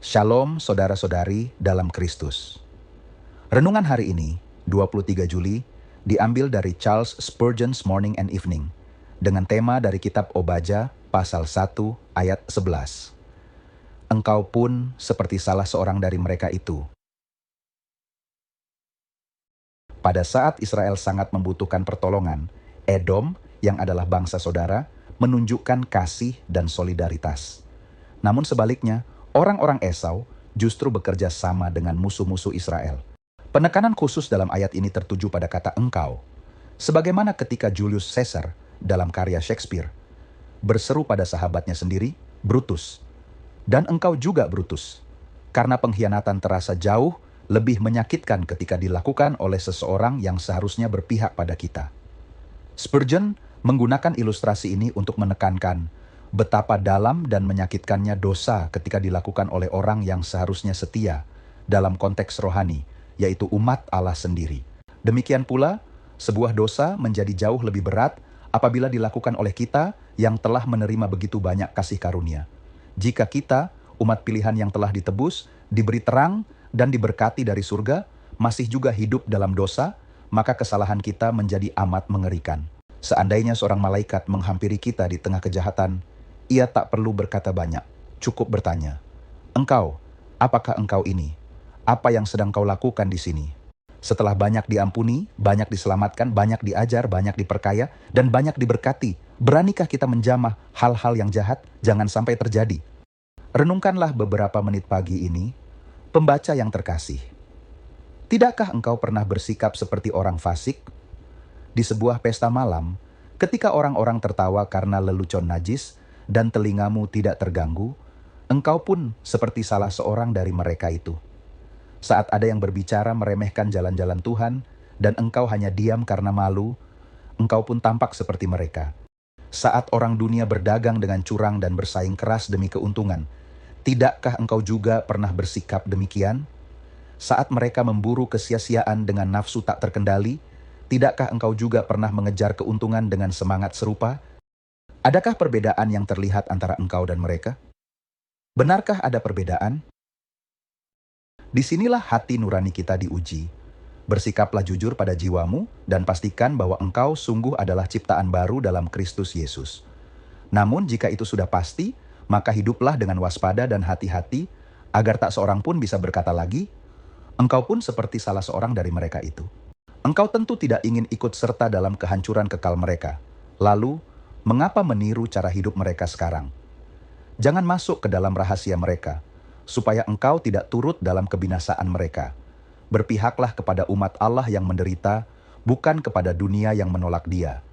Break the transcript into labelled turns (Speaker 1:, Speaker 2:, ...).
Speaker 1: Shalom saudara-saudari dalam Kristus. Renungan hari ini, 23 Juli, diambil dari Charles Spurgeon's Morning and Evening, dengan tema dari kitab Obaja, pasal 1, ayat 11. Engkau pun seperti salah seorang dari mereka itu. Pada saat Israel sangat membutuhkan pertolongan, Edom, yang adalah bangsa saudara, menunjukkan kasih dan solidaritas. Namun sebaliknya, orang-orang Esau justru bekerja sama dengan musuh-musuh Israel. Penekanan khusus dalam ayat ini tertuju pada kata engkau. Sebagaimana ketika Julius Caesar dalam karya Shakespeare berseru pada sahabatnya sendiri, Brutus, dan engkau juga Brutus, karena pengkhianatan terasa jauh lebih menyakitkan ketika dilakukan oleh seseorang yang seharusnya berpihak pada kita. Spurgeon menggunakan ilustrasi ini untuk menekankan betapa dalam dan menyakitkannya dosa ketika dilakukan oleh orang yang seharusnya setia dalam konteks rohani, yaitu umat Allah sendiri. Demikian pula, sebuah dosa menjadi jauh lebih berat apabila dilakukan oleh kita yang telah menerima begitu banyak kasih karunia. Jika kita, umat pilihan yang telah ditebus, diberi terang dan diberkati dari surga, masih juga hidup dalam dosa, maka kesalahan kita menjadi amat mengerikan. Seandainya seorang malaikat menghampiri kita di tengah kejahatan, ia tak perlu berkata banyak, cukup bertanya, engkau, apakah engkau ini? Apa yang sedang kau lakukan di sini? Setelah banyak diampuni, banyak diselamatkan, banyak diajar, banyak diperkaya, dan banyak diberkati, beranikah kita menjamah hal-hal yang jahat? Jangan sampai terjadi. Renungkanlah beberapa menit pagi ini, pembaca yang terkasih. Tidakkah engkau pernah bersikap seperti orang fasik? Di sebuah pesta malam, ketika orang-orang tertawa karena lelucon najis, dan telingamu tidak terganggu, engkau pun seperti salah seorang dari mereka itu. Saat ada yang berbicara meremehkan jalan-jalan Tuhan, dan engkau hanya diam karena malu, engkau pun tampak seperti mereka. Saat orang dunia berdagang dengan curang dan bersaing keras demi keuntungan, tidakkah engkau juga pernah bersikap demikian? Saat mereka memburu kesia-siaan dengan nafsu tak terkendali, tidakkah engkau juga pernah mengejar keuntungan dengan semangat serupa? Adakah perbedaan yang terlihat antara engkau dan mereka? Benarkah ada perbedaan? Disinilah hati nurani kita diuji. Bersikaplah jujur pada jiwamu dan pastikan bahwa engkau sungguh adalah ciptaan baru dalam Kristus Yesus. Namun jika itu sudah pasti, maka hiduplah dengan waspada dan hati-hati agar tak seorang pun bisa berkata lagi, engkau pun seperti salah seorang dari mereka itu. Engkau tentu tidak ingin ikut serta dalam kehancuran kekal mereka. Lalu, mengapa meniru cara hidup mereka sekarang? Jangan masuk ke dalam rahasia mereka, supaya engkau tidak turut dalam kebinasaan mereka. Berpihaklah kepada umat Allah yang menderita, bukan kepada dunia yang menolak Dia.